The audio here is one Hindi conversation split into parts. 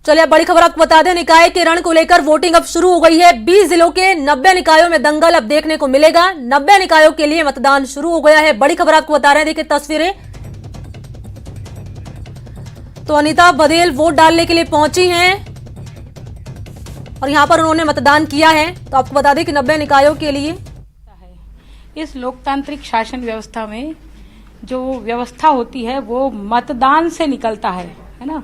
चलिए अब बड़ी खबर आपको बता दें, निकाय के रण को लेकर वोटिंग अब शुरू हो गई है। 20 जिलों के 90 निकायों में दंगल अब देखने को मिलेगा। 90 निकायों के लिए मतदान शुरू हो गया है। बड़ी खबर आपको बता रहे हैं, देखिए तस्वीरें। तो अनीता बघेल वोट डालने के लिए पहुंची हैं और यहां पर उन्होंने मतदान किया है। तो आपको बता दें कि 90 निकायों के लिए इस लोकतांत्रिक शासन व्यवस्था में जो व्यवस्था होती है वो मतदान से निकलता है ना।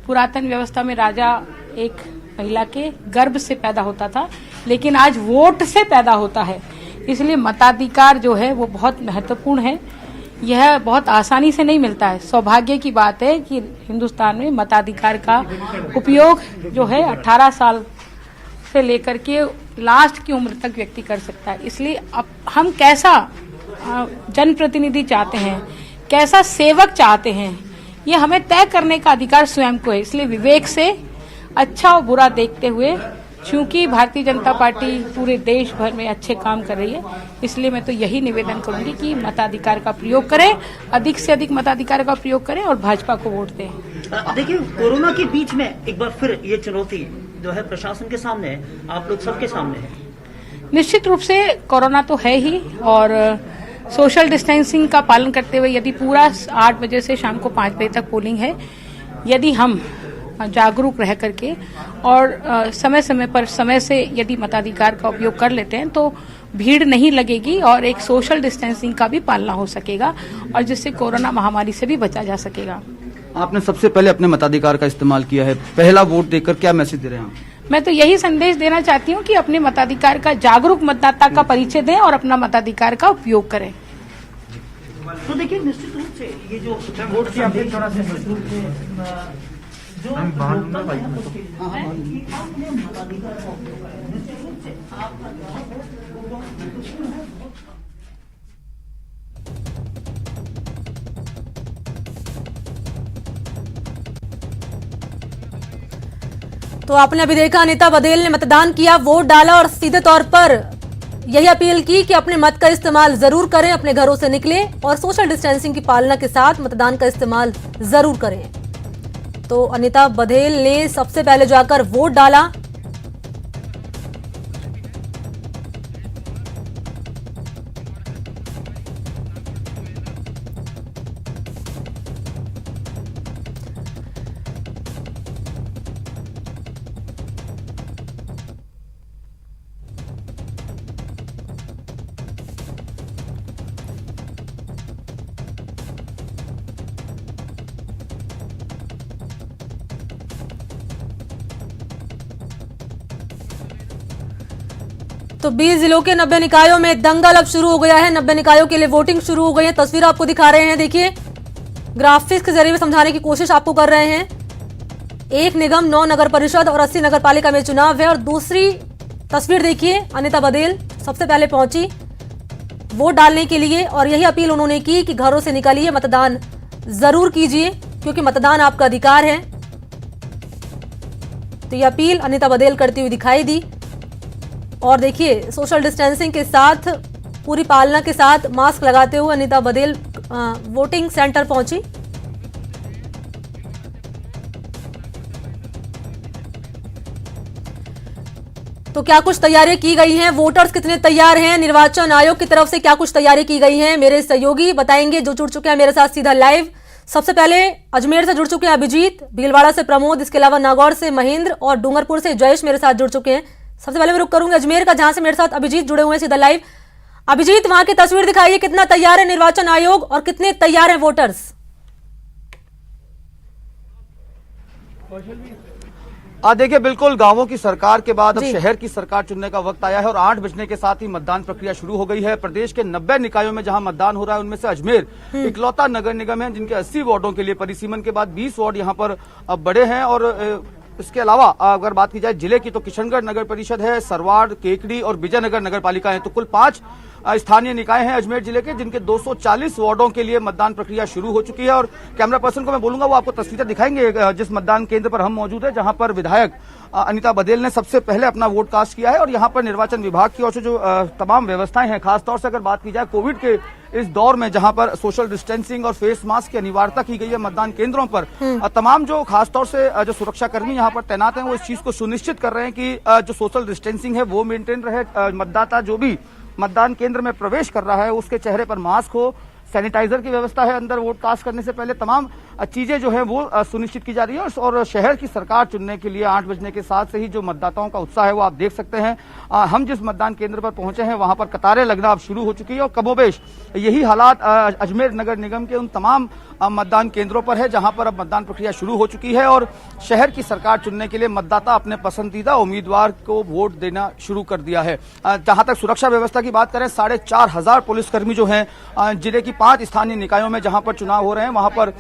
पुरातन व्यवस्था में राजा एक महिला के गर्भ से पैदा होता था, लेकिन आज वोट से पैदा होता है। इसलिए मताधिकार जो है वो बहुत महत्वपूर्ण है। यह बहुत आसानी से नहीं मिलता है। सौभाग्य की बात है कि हिंदुस्तान में मताधिकार का उपयोग जो है 18 साल से लेकर के लास्ट की उम्र तक व्यक्ति कर सकता है। इसलिए अब हम कैसा जनप्रतिनिधि चाहते हैं, कैसा सेवक चाहते हैं, ये हमें तय करने का अधिकार स्वयं को है। इसलिए विवेक से अच्छा और बुरा देखते हुए, क्योंकि भारतीय जनता पार्टी पूरे देश भर में अच्छे काम कर रही है, इसलिए मैं तो यही निवेदन करूंगी कि मताधिकार का प्रयोग करें, अधिक से अधिक मताधिकार का प्रयोग करें और भाजपा को वोट दें। देखिए, कोरोना के बीच में एक बार फिर ये चुनौती जो है प्रशासन के सामने है, आप लोग सबके सामने है। निश्चित रूप से कोरोना तो है ही, और सोशल डिस्टेंसिंग का पालन करते हुए यदि पूरा 8 बजे से शाम को 5 बजे तक पोलिंग है, यदि हम जागरूक रह करके और समय समय पर समय से यदि मताधिकार का उपयोग कर लेते हैं तो भीड़ नहीं लगेगी और एक सोशल डिस्टेंसिंग का भी पालना हो सकेगा, और जिससे कोरोना महामारी से भी बचा जा सकेगा। आपने सबसे पहले अपने मताधिकार का इस्तेमाल किया है, पहला वोट देकर क्या मैसेज दे रहे हैं आप? मैं तो यही संदेश देना चाहती हूँ कि अपने मताधिकार का, जागरूक मतदाता का परिचय दें और अपना मताधिकार का उपयोग करें। तो देखिए, निश्चित रूप से ये जो वोट की अपडेट थोड़ा सा जो तो आपने अभी देखा, अनीता बघेल ने मतदान किया, वोट डाला और सीधे तौर पर यही अपील की कि अपने मत का इस्तेमाल जरूर करें, अपने घरों से निकलें और सोशल डिस्टेंसिंग की पालना के साथ मतदान का इस्तेमाल जरूर करें। तो अनीता बघेल ने सबसे पहले जाकर वोट डाला। तो 20 जिलों के 90 निकायों में दंगल अब शुरू हो गया है। 90 निकायों के लिए वोटिंग शुरू हो गई है। तस्वीर आपको दिखा रहे हैं, देखिए ग्राफिक्स के जरिए समझाने की कोशिश आपको कर रहे हैं। 1 निगम, 9 नगर परिषद और 80 नगर पालिका में चुनाव है। और दूसरी तस्वीर देखिए, अनीता बघेल सबसे पहले पहुंची वोट डालने के लिए और यही अपील उन्होंने की कि घरों से निकलिए, मतदान जरूर कीजिए क्योंकि मतदान आपका अधिकार है। तो यह अपील अनीता बघेल करती हुई दिखाई दी। और देखिए, सोशल डिस्टेंसिंग के साथ, पूरी पालना के साथ, मास्क लगाते हुए अनीता बघेल वोटिंग सेंटर पहुंची। तो क्या कुछ तैयारियां की गई हैं, वोटर्स कितने तैयार हैं, निर्वाचन आयोग की तरफ से क्या कुछ तैयारी की गई हैं, मेरे सहयोगी बताएंगे जो जुड़ चुके हैं मेरे साथ सीधा लाइव। सबसे पहले अजमेर से जुड़ चुके हैं अभिजीत, भीलवाड़ा से प्रमोद, इसके अलावा नागौर से महेंद्र और डूंगरपुर से जयेश मेरे साथ जुड़ चुके हैं। सबसे पहले मैं रुक करूंगी अजमेर का, जहां से मेरे साथ अभिजीत जुड़े हुए हैं सीधा लाइव। अभिजीत, वहां की तस्वीर दिखाइए, कितना तैयार है निर्वाचन आयोग और कितने तैयार हैं वोटर्स? देखिए, बिल्कुल गांवों की सरकार के बाद अब शहर की सरकार चुनने का वक्त आया है और 8 बजने के साथ ही मतदान प्रक्रिया शुरू हो गई है। प्रदेश के 90 निकायों में जहां मतदान हो रहा है उनमें से अजमेर इकलौता नगर निगम है जिनके 80 वार्डों के लिए परिसीमन के बाद 20 वार्ड यहां पर अब बड़े हैं। और इसके अलावा अगर बात की जाए जिले की तो किशनगढ़ नगर परिषद है, सरवाड़, केकड़ी और विजयनगर नगर पालिका है। तो कुल 5 स्थानीय निकाय हैं अजमेर जिले के, जिनके 240 वार्डों के लिए मतदान प्रक्रिया शुरू हो चुकी है। और कैमरा पर्सन को मैं बोलूंगा वो आपको तस्वीरें दिखाएंगे जिस मतदान केंद्र पर हम मौजूद है, जहां पर विधायक अनीता बघेल ने सबसे पहले अपना वोट कास्ट किया है। और यहाँ पर निर्वाचन विभाग की ओर से जो तमाम व्यवस्थाएं हैं, खासतौर से अगर बात की जाए कोविड के इस दौर में जहां पर सोशल डिस्टेंसिंग और फेस मास्क की अनिवार्यता की गई है मतदान केंद्रों पर, तमाम जो खासतौर से जो सुरक्षाकर्मी यहां पर तैनात हैं वो इस चीज को सुनिश्चित कर रहे हैं कि जो सोशल डिस्टेंसिंग है वो मेंटेन रहे। मतदाता जो भी मतदान केंद्र में प्रवेश कर रहा है उसके चेहरे पर मास्क हो, सैनिटाइजर की व्यवस्था है, अंदर वोट कास्ट करने से पहले तमाम चीजें जो है वो सुनिश्चित की जा रही है। और शहर की सरकार चुनने के लिए 8 बजने के साथ से ही जो मतदाताओं का उत्साह है वो आप देख सकते हैं। हम जिस मतदान केंद्र पर पहुंचे हैं वहां पर कतारें लगना अब शुरू हो चुकी है और कमोबेश यही हालात अजमेर नगर निगम के उन तमाम मतदान केंद्रों पर है जहां पर अब मतदान प्रक्रिया शुरू हो चुकी है और शहर की सरकार चुनने के लिए मतदाता अपने पसंदीदा उम्मीदवार को वोट देना शुरू कर दिया है। जहां तक सुरक्षा व्यवस्था की बात करें, 4,500 पुलिसकर्मी जो हैं जिले की 5 स्थानीय निकायों में जहां पर चुनाव हो रहे हैं वहां पर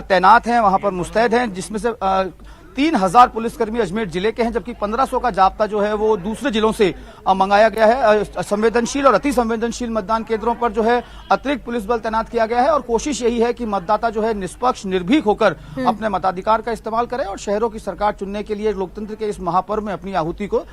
तैनात हैं, वहां पर मुस्तैद हैं, जिसमें से 3,000 पुलिसकर्मी अजमेर जिले के हैं, जबकि 1,500 का जाब्ता जो है वो दूसरे जिलों से मंगाया गया है। संवेदनशील और अति संवेदनशील मतदान केंद्रों पर जो है अतिरिक्त पुलिस बल तैनात किया गया है और कोशिश यही है कि मतदाता जो है निष्पक्ष निर्भीक होकर अपने मताधिकार का इस्तेमाल करे और शहरों की सरकार चुनने के लिए लोकतंत्र के इस महापर्व में अपनी आहुति को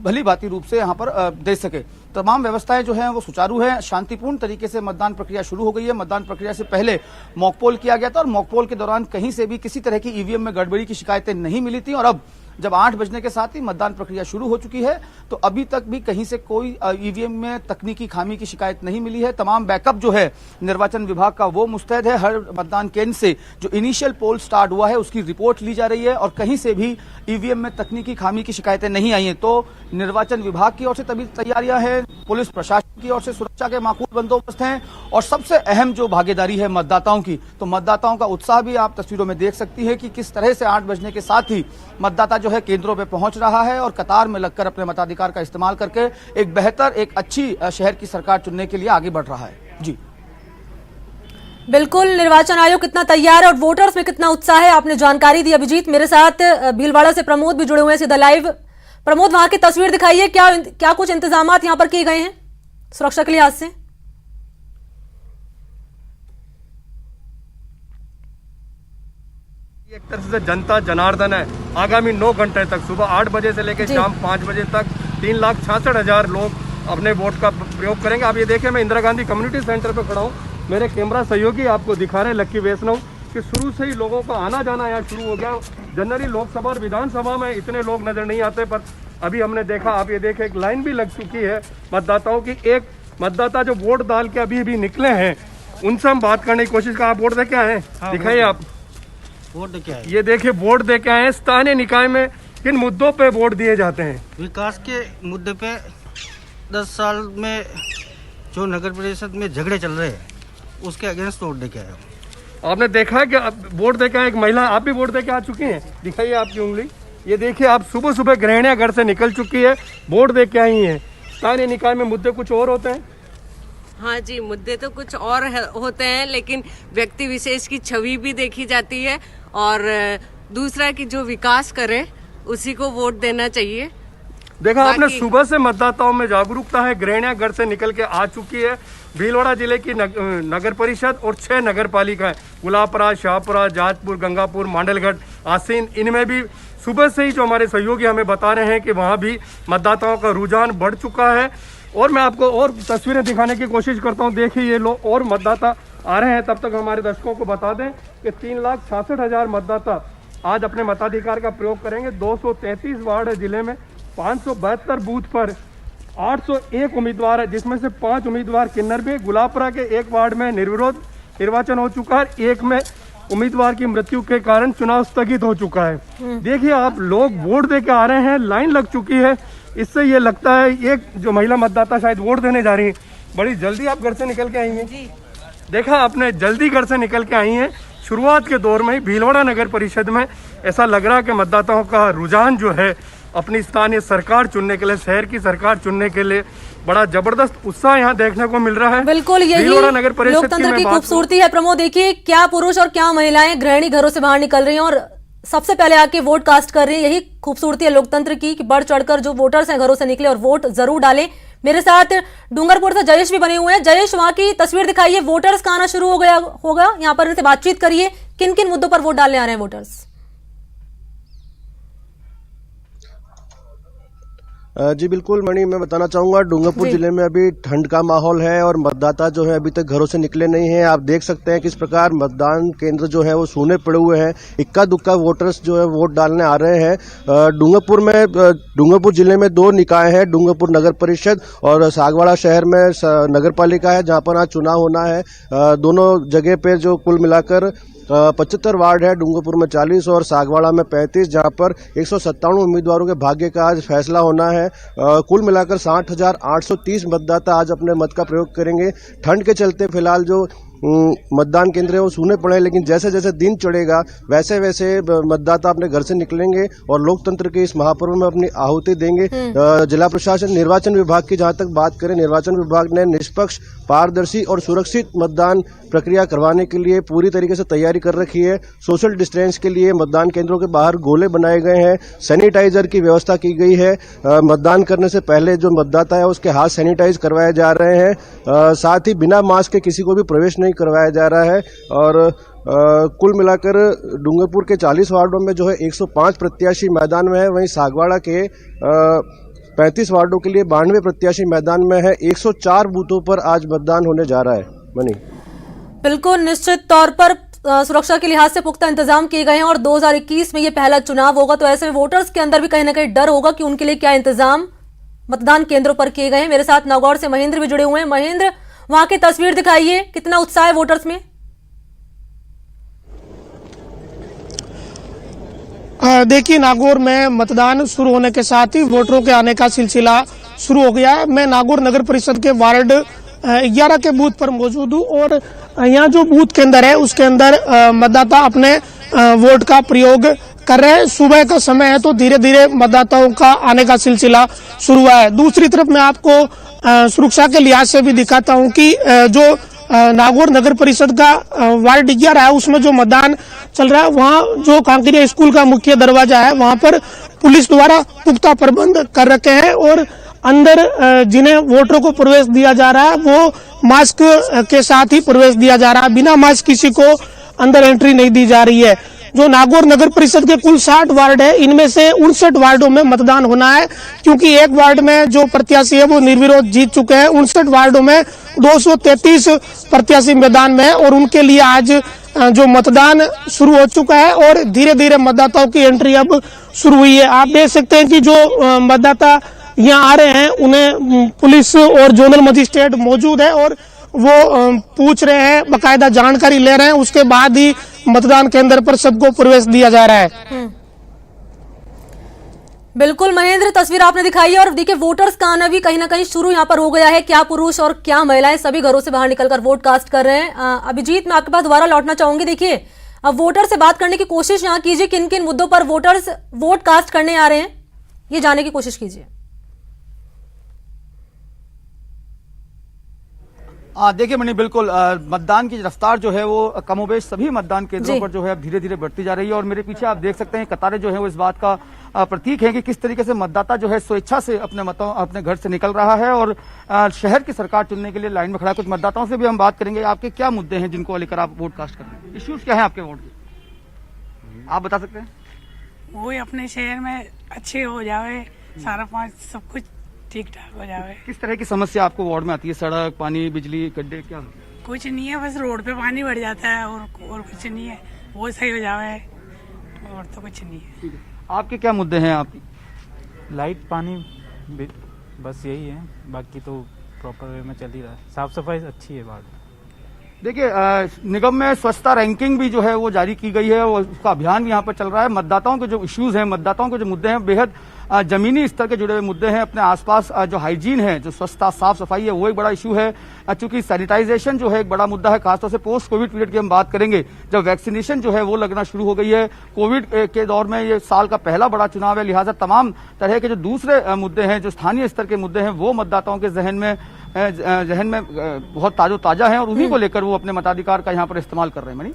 भली भांति रूप से यहाँ पर दे सके। तमाम व्यवस्थाएं जो हैं वो सुचारू हैं, शांतिपूर्ण तरीके से मतदान प्रक्रिया शुरू हो गई है। मतदान प्रक्रिया से पहले मॉकपोल किया गया था और मॉकपोल के दौरान कहीं से भी किसी तरह की ईवीएम में गड़बड़ी की शिकायतें नहीं मिली थी और अब जब 8 बजने के साथ ही मतदान प्रक्रिया शुरू हो चुकी है तो अभी तक भी कहीं से कोई ईवीएम में तकनीकी खामी की शिकायत नहीं मिली है। तमाम बैकअप जो है निर्वाचन विभाग का वो मुस्तैद है। हर मतदान केंद्र से जो इनिशियल पोल स्टार्ट हुआ है उसकी रिपोर्ट ली जा रही है और कहीं से भी ईवीएम में तकनीकी खामी की शिकायतें नहीं आई है। तो निर्वाचन विभाग की ओर से तभी तैयारियां हैं, पुलिस प्रशासन की ओर से सुरक्षा के माकूल बंदोबस्त हैं और सबसे अहम जो भागीदारी है मतदाताओं की, तो मतदाताओं का उत्साह भी आप तस्वीरों में देख सकती है कि किस तरह से 8 बजने के साथ ही मतदाता जो है केंद्रों पे पहुंच रहा है और कतार में लगकर अपने मताधिकार का इस्तेमाल करके एक बेहतर, एक अच्छी शहर की सरकार चुनने के लिए आगे बढ़ रहा है। जी बिल्कुल, निर्वाचन आयोग कितना तैयार है और वोटर्स में कितना उत्साह है, आपने जानकारी दी। अभिजीत, मेरे साथ भीलवाड़ा से प्रमोद भी जुड़े हुए हैं सीधा लाइव। प्रमोद, वहां की तस्वीर दिखाइए, क्या कुछ इंतजाम यहाँ पर किए गए हैं सुरक्षा के लिहाज से? एक तरह से जनता जनार्दन है। आगामी 9 घंटे तक सुबह 8 बजे से लेकर शाम 5 बजे तक 3,66,000 लोग अपने वोट का प्रयोग करेंगे। आप ये देखें, मैं इंदिरा गांधी कम्युनिटी सेंटर पे खड़ा हूँ, मेरे कैमरा सहयोगी आपको दिखा रहे हैं लक्की वैष्णव कि शुरू से ही लोगों का आना जाना यहाँ शुरू हो गया। जनरली लोकसभा और विधानसभा में इतने लोग नजर नहीं आते, पर अभी हमने देखा, आप ये देखें, एक लाइन भी लग चुकी है मतदाताओं की। एक मतदाता जो वोट डाल के अभी भी निकले हैं उनसे हम बात करने की कोशिश कर। आप वोट दे के आए हैं? दिखाइए आप वोट दे के आए। ये देखिए वोट दे के आए हैं। स्थानीय निकाय में किन मुद्दों पे वोट दिए जाते हैं? विकास के मुद्दे पे 10 साल में जो नगर परिषद में झगड़े चल रहे हैं उसके अगेंस्ट वोट दे के आए। आपने देखा है कि वोट दे के आए एक महिला, आप भी वोट दे के आ चुकी हैं? दिखाइए आपकी उंगली। ये देखिए, आप सुबह सुबह गृहिणियां घर से निकल चुकी है, वोट दे के आई हैं। स्थानीय निकाय में मुद्दे कुछ और होते हैं? हाँ जी, मुद्दे तो कुछ और होते हैं, लेकिन व्यक्ति विशेष की छवि भी देखी जाती है और दूसरा कि जो विकास करे उसी को वोट देना चाहिए। देखा आपने, सुबह से मतदाताओं में जागरूकता है, गृहिणियां घर से निकल के आ चुकी है। भीलवाड़ा जिले की नगर परिषद और 6 नगर पालिका है, गुलाबपुरा, शाहपुरा, जाजपुर, गंगापुर, मांडलगढ़, आसीन, इनमें भी सुबह से ही जो हमारे सहयोगी हमें बता रहे हैं कि वहाँ भी मतदाताओं का रुझान बढ़ चुका है। और मैं आपको और तस्वीरें दिखाने की कोशिश करता हूँ। देखिए, ये लोग और मतदाता आ रहे हैं। तब तक हमारे दर्शकों को बता दें कि 3,66,000 मतदाता आज अपने मताधिकार का प्रयोग करेंगे। 233 वार्ड है जिले में, 572 बूथ पर 801 उम्मीदवार है, जिसमें से 5 उम्मीदवार किन्नर में, गुलाबपुरा के एक वार्ड में निर्विरोध निर्वाचन हो चुका है, एक में उम्मीदवार की मृत्यु के कारण चुनाव स्थगित हो चुका है। देखिए, आप लोग वोट दे के आ रहे हैं, लाइन लग चुकी है। इससे ये लगता है एक जो महिला मतदाता शायद वोट देने जा रही है, बड़ी जल्दी आप घर से निकल के आई हैं। देखा आपने, जल्दी घर से निकल के आई हैं। शुरुआत के दौर में ही भीलवाड़ा नगर परिषद में ऐसा लग रहा है कि मतदाताओं का रुझान जो है अपनी स्थानीय सरकार चुनने के लिए, शहर की सरकार चुनने के लिए बड़ा जबरदस्त उत्साह यहाँ देखने को मिल रहा है। बिल्कुल, यही लोकतंत्र की खूबसूरती है। प्रमोद, देखिए क्या पुरुष और क्या महिलाएं गृहिणी घरों से बाहर निकल रही हैं और सबसे पहले आके वोट कास्ट कर रही हैं। यही खूबसूरती है लोकतंत्र की कि बढ़ चढ़कर जो वोटर्स हैं घरों से निकले और वोट जरूर डालें। मेरे साथ डूंगरपुर से जयेश भी बने हुए हैं। जयेश, वहां की तस्वीर दिखाइए, वोटर्स का आना शुरू हो गया होगा, यहाँ पर इनसे बातचीत करिए। किन किन मुद्दों पर वोट डालने आ रहे हैं वोटर्स? जी बिल्कुल मणि, मैं बताना चाहूंगा डूंगरपुर जिले में अभी ठंड का माहौल है और मतदाता जो है अभी तक घरों से निकले नहीं हैं। आप देख सकते हैं किस प्रकार मतदान केंद्र जो है वो सूने पड़े हुए हैं। इक्का दुक्का वोटर्स जो है वोट डालने आ रहे हैं। डूंगरपुर जिले में 2 निकाय हैं, डूंगरपुर नगर परिषद और सागवाड़ा शहर में नगर पालिका है, जहां पर आज चुनाव होना है। दोनों जगह पे जो कुल मिलाकर 75 वार्ड है, डूंगरपुर में 40 और सागवाड़ा में 35, जहां पर 197 उम्मीदवारों के भाग्य का आज फैसला होना है। कुल मिलाकर 60,830 मतदाता आज अपने मत का प्रयोग करेंगे। ठंड के चलते फिलहाल जो मतदान केंद्र है वो सूने पड़े हैं, लेकिन जैसे जैसे दिन चढ़ेगा वैसे वैसे मतदाता अपने घर से निकलेंगे और लोकतंत्र के इस महापर्व में अपनी आहुति देंगे। जिला प्रशासन निर्वाचन विभाग की जहां तक बात करें, निर्वाचन विभाग ने निष्पक्ष, पारदर्शी और सुरक्षित मतदान प्रक्रिया करवाने के लिए पूरी तरीके से तैयारी कर रखी है। सोशल डिस्टेंस के लिए मतदान केंद्रों के बाहर गोले बनाए गए हैं, सैनिटाइजर की व्यवस्था की गई है। मतदान करने से पहले जो मतदाता है उसके हाथ सैनिटाइज करवाए जा रहे हैं। साथ ही बिना मास्क के किसी को भी प्रवेश नहीं करवाया जा रहा है। और कुल मिलाकर डूंगरपुर के 40 वार्डों में जो है 105 प्रत्याशी मैदान में है, वहीं सागवाड़ा के 35 वार्डों के लिए 92 प्रत्याशी मैदान में है। 104 बूथों पर आज मतदान होने जा रहा है। मनी, बिल्कुल निश्चित तौर पर सुरक्षा के लिहाज से पुख्ता इंतजाम किए गए हैं और 2021 में ये पहला चुनाव होगा, तो ऐसे में वोटर्स के अंदर भी कहीं ना कहीं डर होगा कि उनके लिए क्या इंतजाम मतदान केंद्रों पर किए गए हैं। मेरे साथ नागौर से महेंद्र भी जुड़े हुए हैं। महेंद्र, वहां की तस्वीर दिखाइए, कितना उत्साह है वोटर्स में? देखिए, नागौर में मतदान शुरू होने के साथ ही वोटरों के आने का सिलसिला शुरू हो गया है। मैं नागौर नगर परिषद के वार्ड 11 के बूथ पर मौजूद हूँ और यहाँ जो बूथ केंद्र है उसके अंदर मतदाता अपने वोट का प्रयोग कर रहे हैं। सुबह का समय है तो धीरे धीरे मतदाताओं का आने का सिलसिला शुरू हुआ है। दूसरी तरफ मैं आपको सुरक्षा के लिहाज से भी दिखाता हूँ कि जो नागौर नगर परिषद का वार्ड 11 है उसमें जो मतदान चल रहा है, वहाँ जो कांकरिया स्कूल का मुख्य दरवाजा है वहाँ पर पुलिस द्वारा पुख्ता प्रबंध कर रखे हैं और अंदर जिन्हें वोटरों को प्रवेश दिया जा रहा है वो मास्क के साथ ही प्रवेश दिया जा रहा है। बिना मास्क किसी को अंदर एंट्री नहीं दी जा रही है। जो नागौर नगर परिषद के कुल 60 वार्ड है, इनमें से 59 वार्डों में मतदान होना है, क्योंकि एक वार्ड में जो प्रत्याशी है वो निर्विरोध जीत चुके हैं। 59 वार्डों में 233 प्रत्याशी मैदान में है और उनके लिए आज जो मतदान शुरू हो चुका है और धीरे धीरे मतदाताओं की एंट्री अब शुरू हुई है। आप देख सकते हैं कि जो मतदाता यहाँ आ रहे हैं उन्हें पुलिस और जोनल मजिस्ट्रेट मौजूद है और वो पूछ रहे हैं, बाकायदा जानकारी ले रहे हैं, उसके बाद ही मतदान केंद्र पर सबको प्रवेश दिया जा रहा है। बिल्कुल महेंद्र, तस्वीर आपने दिखाई है और देखिए वोटर्स का आना भी कहीं ना कहीं शुरू यहाँ पर हो गया है। क्या पुरुष और क्या महिलाएं सभी घरों से बाहर निकलकर वोट कास्ट कर रहे हैं। अभिजीत, मैं आपके पास दोबारा लौटना चाहूंगी। देखिए, अब वोटर से बात करने की कोशिश यहाँ कीजिए, किन किन मुद्दों पर वोटर्स वोट कास्ट करने आ रहे हैं ये जानने की कोशिश कीजिए। देखिए मणि, बिल्कुल मतदान की रफ्तार जो है वो कमोबेश सभी मतदान केंद्रों पर जो है अब धीरे धीरे बढ़ती जा रही है और मेरे पीछे आप देख सकते हैं कतारें जो है वो इस बात का प्रतीक है कि किस तरीके से मतदाता जो है स्वेच्छा से अपने घर से निकल रहा है और शहर की सरकार चुनने के लिए लाइन में खड़ा है। कुछ मतदाताओं से भी हम बात करेंगे। आपके क्या मुद्दे हैं जिनको लेकर आप वोट कास्ट कर रहे हैं? इश्यूज क्या है आपके वोट के, आप बता सकते हैं? वो अपने शहर में अच्छे हो जावे, सारा पाँच सब कुछ ठीक ठाक हो जावे। किस तरह की समस्या आपको वार्ड में आती है? सड़क, पानी, बिजली, गड्ढे, क्या? कुछ नहीं है, बस रोड पे पानी बढ़ जाता है और कुछ नहीं है, वो सही हो जावे और तो कुछ नहीं है। आपके क्या मुद्दे हैं? आपकी लाइट, पानी, बस यही है, बाकी तो प्रॉपर वे में चल ही रहा है। साफ सफाई अच्छी है वार्ड में। देखिए, निगम में स्वच्छता रैंकिंग भी जो है वो जारी की गई है और उसका अभियान भी यहाँ पर चल रहा है। मतदाताओं के जो इश्यूज हैं, मतदाताओं के जो मुद्दे हैं, बेहद जमीनी स्तर के जुड़े हुए मुद्दे हैं। अपने आसपास जो हाइजीन है, जो स्वच्छता, साफ सफाई है, वो एक बड़ा इशू है। चूंकि सैनिटाइजेशन जो है एक बड़ा मुद्दा है, खासतौर से पोस्ट कोविड पीरियड की हम बात करेंगे, जब वैक्सीनेशन जो है वो लगना शुरू हो गई है। कोविड के दौर में ये साल का पहला बड़ा चुनाव है, लिहाजा तमाम तरह के जो दूसरे मुद्दे हैं, जो स्थानीय स्तर के मुद्दे हैं, वो मतदाताओं के जहन में बहुत ताजा है और उन्हीं को लेकर वो अपने मताधिकार का यहाँ पर इस्तेमाल कर रहे हैं। मणि,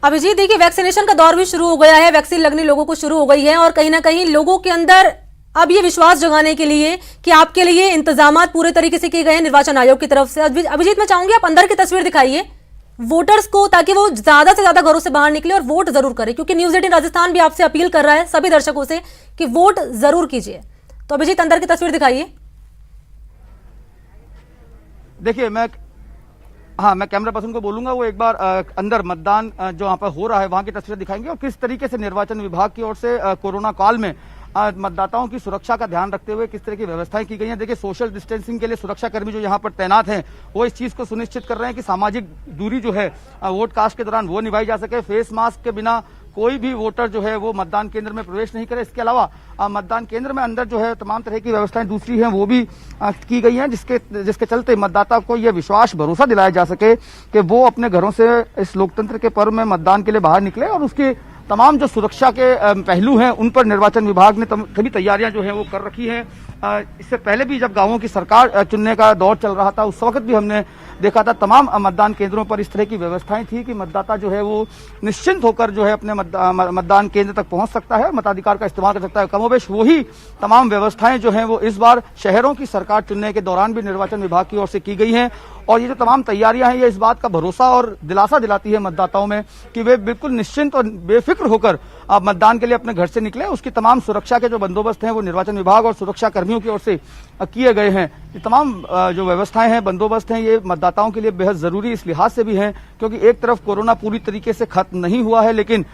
अभिजीत, देखिए वैक्सीनेशन का दौर भी शुरू हो गया है, वैक्सीन लगने लोगों को शुरू हो गई है और कहीं ना कहीं लोगों के अंदर अब ये विश्वास जगाने के लिए कि आपके लिए इंतजाम पूरे तरीके से किए गए हैं निर्वाचन आयोग की तरफ से। अभिजीत, मैं चाहूंगी आप अंदर की तस्वीर दिखाइए वोटर्स को, ताकि वो ज्यादा से ज्यादा घरों से बाहर निकले और वोट जरूर करें, क्योंकि न्यूज 18 राजस्थान भी आपसे अपील कर रहा है सभी दर्शकों से कि वोट जरूर कीजिए। तो अभिजीत अंदर की तस्वीर दिखाइए। देखिए मैं कैमरा पर्सन को बोलूंगा वो एक बार अंदर मतदान जो वहां पर हो रहा है वहां की तस्वीर दिखाएंगे और किस तरीके से निर्वाचन विभाग की ओर से कोरोना काल में मतदाताओं की सुरक्षा का ध्यान रखते हुए किस तरह की व्यवस्थाएं की गई हैं। देखिए सोशल डिस्टेंसिंग के लिए सुरक्षा कर्मी जो यहाँ पर तैनात हैं वो इस चीज को सुनिश्चित कर रहे हैं कि सामाजिक दूरी जो है वोट कास्ट के दौरान वो निभाई जा सके। फेस मास्क के बिना कोई भी वोटर जो है वो मतदान केंद्र में प्रवेश नहीं करे। इसके अलावा मतदान केंद्र में अंदर जो है तमाम तरह की व्यवस्थाएं दूसरी हैं वो भी की गई हैं जिसके चलते मतदाता को यह विश्वास भरोसा दिलाया जा सके कि वो अपने घरों से इस लोकतंत्र के पर्व में मतदान के लिए बाहर निकले और उसकी तमाम जो सुरक्षा के पहलू हैं उन पर निर्वाचन विभाग ने सभी तैयारियां जो है वो कर रखी हैं। इससे पहले भी जब गांवों की सरकार चुनने का दौर चल रहा था उस वक्त भी हमने देखा था तमाम मतदान केंद्रों पर इस तरह की व्यवस्थाएं थी कि मतदाता जो है वो निश्चिंत होकर जो है अपने मतदान केंद्र तक पहुंच सकता है, मताधिकार का इस्तेमाल कर सकता है। कमोबेश वही तमाम व्यवस्थाएं जो हैं वो इस बार शहरों की सरकार चुनने के दौरान भी निर्वाचन विभाग की ओर से की गई हैं और ये जो तमाम तैयारियां हैं ये इस बात का भरोसा और दिलासा दिलाती है मतदाताओं में कि वे बिल्कुल निश्चिंत और बेफिक्र होकर मतदान के लिए अपने घर से निकले। उसकी तमाम सुरक्षा के जो बंदोबस्त हैं वो निर्वाचन विभाग और सुरक्षा कर्मियों की ओर से किए गए हैं। ये तमाम जो व्यवस्थाएं हैं बंदोबस्त हैं ये मतदाताओं के लिए बेहद जरूरी इस लिहाज से भी हैं क्योंकि एक तरफ कोरोना पूरी तरीके से खत्म नहीं हुआ है लेकिन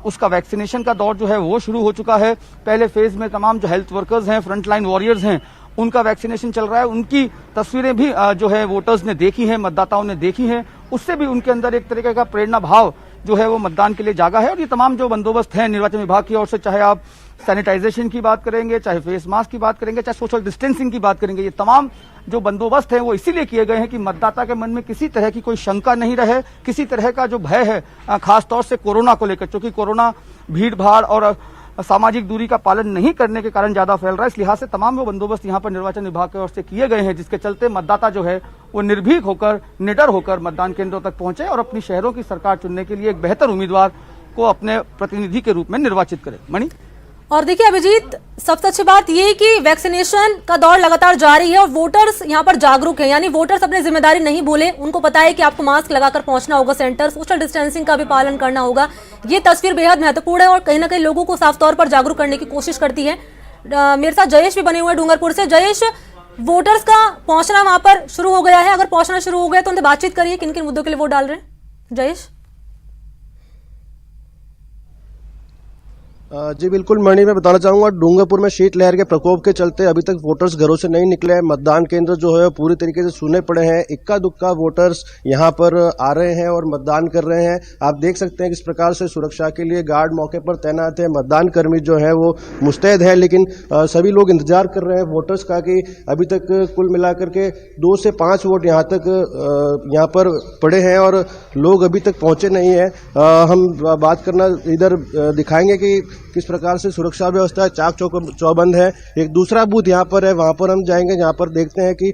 उसका वैक्सीनेशन का दौर जो है वो शुरू हो चुका है। पहले फेज में तमाम जो हेल्थ वर्कर्स हैं, फ्रंटलाइन वॉरियर्स हैं, उनका वैक्सीनेशन चल रहा है। उनकी तस्वीरें भी जो है वोटर्स ने देखी हैं, मतदाताओं ने देखी हैं, उससे भी उनके अंदर एक तरीके का प्रेरणा भाव जो है वो मतदान के लिए जागा है। और ये तमाम जो बंदोबस्त हैं निर्वाचन विभाग की ओर से, चाहे आप सैनिटाइजेशन की बात करेंगे, चाहे फेस मास्क की बात करेंगे, चाहे सोशल डिस्टेंसिंग की बात करेंगे, ये तमाम जो बंदोबस्त है वो इसीलिए किए गए हैं कि मतदाता के मन में किसी तरह की कोई शंका नहीं रहे, किसी तरह का जो भय है खासतौर से कोरोना को लेकर, क्योंकि कोरोना भीड़ भाड़ और सामाजिक दूरी का पालन नहीं करने के कारण ज्यादा फैल रहा है। इस लिहाज से तमाम वो बंदोबस्त यहाँ पर निर्वाचन विभाग की ओर से किए गए हैं जिसके चलते मतदाता जो है वो निर्भीक होकर, निडर होकर मतदान केंद्रों तक पहुंचे और अपनी शहरों की सरकार चुनने के लिए एक बेहतर उम्मीदवार को अपने प्रतिनिधि के रूप में निर्वाचित करे। मणि और देखिए अभिजीत, सबसे अच्छी बात ये कि वैक्सीनेशन का दौर लगातार जारी है और वोटर्स यहाँ पर जागरूक हैं, यानी वोटर्स अपनी जिम्मेदारी नहीं भूले। उनको पता है कि आपको मास्क लगाकर पहुंचना होगा सेंटर, सोशल डिस्टेंसिंग का भी पालन करना होगा। ये तस्वीर बेहद महत्वपूर्ण है और कहीं ना कहीं लोगों को साफ तौर पर जागरूक करने की कोशिश करती है। मेरे साथ जयेश भी बने हुए डूंगरपुर से। जयेश, वोटर्स का पहुंचना वहां पर शुरू हो गया है, अगर पहुंचना शुरू हो गया तो उनसे बातचीत करिए, किन किन मुद्दों के लिए वोट डाल रहे हैं। जयेश जी बिल्कुल मणि, मैं बताना चाहूंगा डूंगरपुर में शीतलहर के प्रकोप के चलते अभी तक वोटर्स घरों से नहीं निकले हैं। मतदान केंद्र जो है पूरी तरीके से सूने पड़े हैं। इक्का दुक्का वोटर्स यहां पर आ रहे हैं और मतदान कर रहे हैं। आप देख सकते हैं किस प्रकार से सुरक्षा के लिए गार्ड मौके पर तैनात है। मतदान कर्मी जो है वो मुस्तैद है, लेकिन सभी लोग इंतजार कर रहे हैं वोटर्स का कि अभी तक कुल मिलाकर के 2 से 5 वोट यहाँ पर पड़े हैं और लोग अभी तक पहुंचे नहीं है। हम बात करना इधर दिखाएंगे कि किस प्रकार से सुरक्षा व्यवस्था चाक चौबंद है। एक दूसरा बूथ यहाँ पर है, वहां पर हम जाएंगे, यहाँ पर देखते हैं कि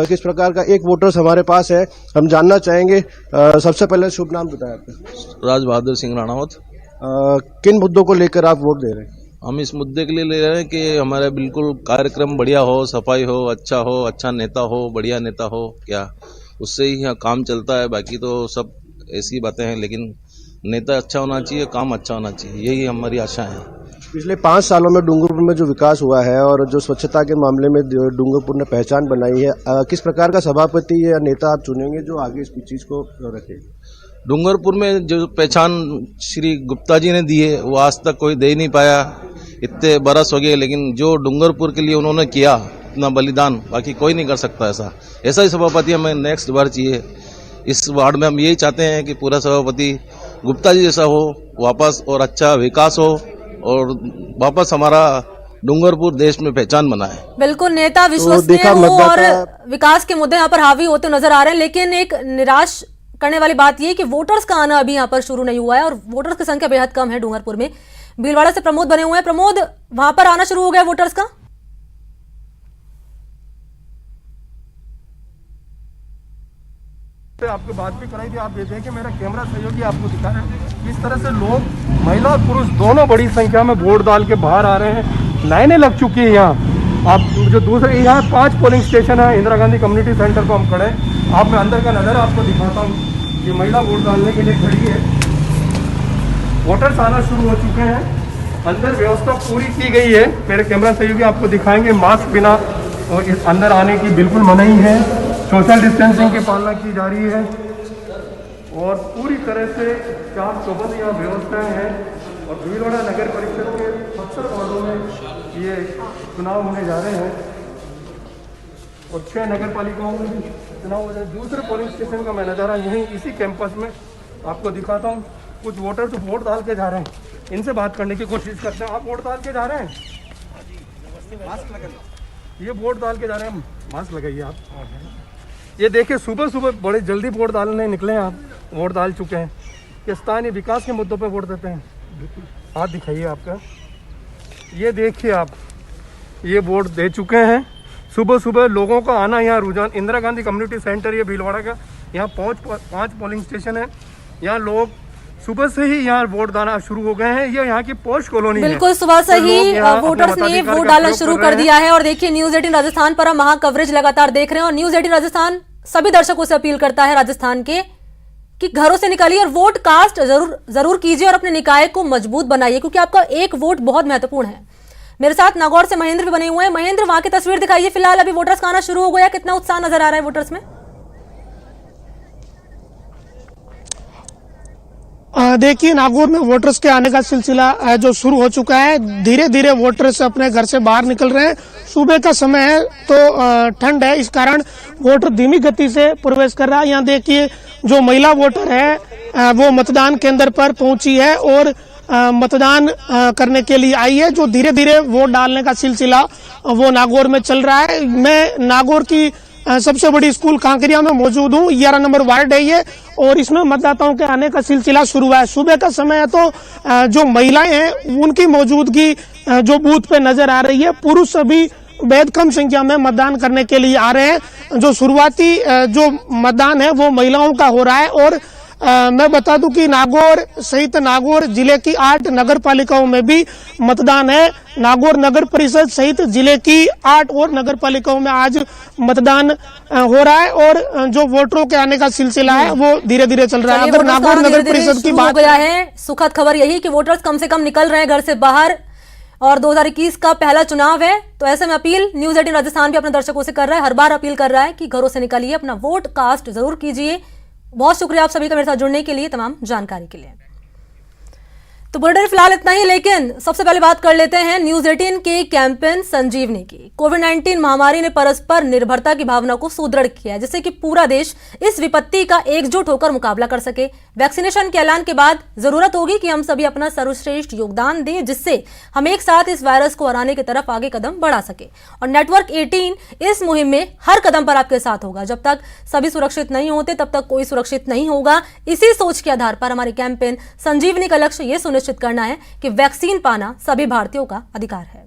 किस प्रकार का एक वोटर्स हमारे पास है। हम जानना चाहेंगे, सबसे पहले शुभ नाम बताएं आपका। राज बहादुर सिंह राणावत। किन मुद्दों को लेकर आप वोट दे रहे हैं? हम इस मुद्दे के लिए ले रहे हैं कि हमारा बिल्कुल कार्यक्रम बढ़िया हो, सफाई हो, अच्छा नेता हो, बढ़िया नेता हो, क्या उससे ही यहाँ काम चलता है। बाकी तो सब ऐसी बातें हैं, लेकिन नेता अच्छा होना चाहिए, काम अच्छा होना चाहिए, यही हमारी आशा है। पिछले 5 सालों में डूंगरपुर में जो विकास हुआ है और जो स्वच्छता के मामले में डूंगरपुर ने पहचान बनाई है, किस प्रकार का सभापति या नेता आप चुनेंगे जो आगे इस चीज को रखे? डूंगरपुर में जो पहचान श्री गुप्ता जी ने दी है वो आज तक कोई दे नहीं पाया। इतने बरस हो गए, लेकिन जो डूंगरपुर के लिए उन्होंने किया इतना बलिदान, बाकी कोई नहीं कर सकता। ऐसा ही सभापति हमें नेक्स्ट बार चाहिए। इस वार्ड में हम यही चाहते हैं कि पूरा सभापति गुप्ता जी जैसा हो वापस, और अच्छा विकास हो और वापस हमारा डूंगरपुर देश में पहचान बनाए। बिल्कुल, नेता विश्वसनीय हो और विकास के मुद्दे यहाँ पर हावी होते नजर आ रहे हैं, लेकिन एक निराश करने वाली बात यह कि वोटर्स का आना अभी यहाँ पर शुरू नहीं हुआ है और वोटर्स की संख्या बेहद कम है डूंगरपुर में। भीलवाड़ा से प्रमोद बने हुए हैं। प्रमोद, वहां पर आना शुरू हो गया वोटर्स का? आपको बात भी कराई थी, आप ये देखें, मेरा कैमरा सहयोगी आपको दिखा रहे हैं किस तरह से लोग, महिला और पुरुष दोनों बड़ी संख्या में वोट डाल के बाहर आ रहे हैं। लाइनें लग चुकी है यहाँ। आप जो दूसरे यहाँ 5 पोलिंग स्टेशन है, इंदिरा गांधी कम्युनिटी सेंटर पर हम खड़े हैं। आप मैं अंदर का नज़र आपको दिखाता हूँ। ये महिला वोट डालने के लिए खड़ी है। वोटर्स आना शुरू हो चुके हैं अंदर व्यवस्था पूरी की गई है। मेरे कैमरा सहयोगी आपको दिखाएंगे। मास्क बिना और इस अंदर आने की बिल्कुल मनाही है। सोशल डिस्टेंसिंग की पालना की जा रही है और पूरी तरह से चाक चौबंद यहाँ व्यवस्थाएं हैं। और भीलवाड़ा नगर परिषद के 70 वार्डों में ये चुनाव होने जा रहे हैं और 6 नगर पालिकाओं में भी चुनाव हो रहे हैं। दूसरे पोलिंग स्टेशन का मैं नज़ारा यहीं इसी कैंपस में आपको दिखाता हूँ। कुछ वोटर तो वोट डाल के जा रहे हैं, इनसे बात करने की कोशिश करते हैं। आप वोट डाल के जा रहे हैं? ये वोट डाल के जा रहे हैं, मास्क लगाइए आप। ये देखिए सुबह सुबह बड़े जल्दी वोट डालने निकले हैं। आप वोट डाल चुके हैं कि स्थानीय विकास के मुद्दों पे वोट देते हैं। हाथ दिखाइए आपका। ये देखिए आप, ये वोट दे चुके हैं। सुबह सुबह लोगों का आना यहाँ रुझान। इंदिरा गांधी कम्युनिटी सेंटर ये भीलवाड़ा का, यहाँ 5 पोलिंग स्टेशन है। यहाँ लोग सुबह से ही यहाँ वोट डालना शुरू हो गए हैं। ये यहाँ की पोस्ट कॉलोनी है। बिल्कुल सुबह से ही वोटर्स ने वोट डालना शुरू कर दिया है। और देखिए न्यूज 18 राजस्थान पर हम महा कवरेज लगातार देख रहे हैं और न्यूज 18 राजस्थान सभी दर्शकों से अपील करता है राजस्थान के कि घरों से निकालिए और वोट कास्ट जरूर कीजिए और अपने निकाय को मजबूत बनाइए, क्योंकि आपका एक वोट बहुत महत्वपूर्ण है। मेरे साथ नागौर से महेंद्र भी बने हुए हैं। महेंद्र, वहां की तस्वीर दिखाइए। फिलहाल अभी वोटर्स का आना शुरू हो गया, कितना उत्साह नजर आ रहा है वोटर्स में? देखिए नागौर में वोटर्स के आने का सिलसिला जो शुरू हो चुका है। धीरे धीरे वोटर्स अपने घर से बाहर निकल रहे हैं। सुबह का समय है तो ठंड है, इस कारण वोटर धीमी गति से प्रवेश कर रहा है। यहाँ देखिए जो महिला वोटर है वो मतदान केंद्र पर पहुंची है और मतदान करने के लिए आई है। जो धीरे धीरे वोट डालने का सिलसिला वो नागौर में चल रहा है। मैं नागौर की सबसे बड़ी स्कूल कांकरिया में मौजूद हूँ। 11 नंबर वार्ड है ये और इसमें मतदाताओं के आने का सिलसिला शुरू हुआ है। सुबह का समय है तो जो महिलाएं हैं उनकी मौजूदगी जो बूथ पे नजर आ रही है। पुरुष सभी बेहद कम संख्या में मतदान करने के लिए आ रहे हैं। जो शुरुआती जो मतदान है वो महिलाओं का हो रहा है। और मैं बता दूं कि नागौर सहित नागौर जिले की 8 नगर पालिकाओं में भी मतदान है। नागौर नगर परिषद सहित जिले की 8 और नगर पालिकाओं में आज मतदान हो रहा है और जो वोटरों के आने का सिलसिला है वो धीरे धीरे चल रहा है। अगर नागौर नगर परिषद की बात गया है, सुखद खबर यही कि वोटर्स कम से कम निकल रहे हैं घर से बाहर और 2021 का पहला चुनाव है। तो ऐसे में अपील न्यूज 18 राजस्थान भी अपने दर्शकों से कर रहा है, हर बार अपील कर रहा है कि घरों से निकलिए, अपना वोट कास्ट जरूर कीजिए। बहुत शुक्रिया आप सभी का मेरे साथ जुड़ने के लिए, तमाम जानकारी के लिए। तो बुलेटिन फिलहाल इतना ही, लेकिन सबसे पहले बात कर लेते हैं न्यूज 18 के कैंपेन संजीवनी की। कोविड-19 महामारी ने परस्पर निर्भरता की भावना को सुदृढ़ किया है, जिससे कि पूरा देश इस विपत्ति का एकजुट होकर मुकाबला कर सके। वैक्सीनेशन के ऐलान के बाद जरूरत होगी कि हम सभी अपना सर्वश्रेष्ठ योगदान दें, जिससे हम एक साथ इस वायरस को हराने की तरफ आगे कदम बढ़ा सके। और नेटवर्क 18 इस मुहिम में हर कदम पर आपके साथ होगा। जब तक सभी सुरक्षित नहीं होते तब तक कोई सुरक्षित नहीं होगा। इसी सोच के आधार पर हमारे कैंपेन संजीवनी का लक्ष्य ये सुनिश्चित करना है कि वैक्सीन पाना सभी भारतीयों का अधिकार है।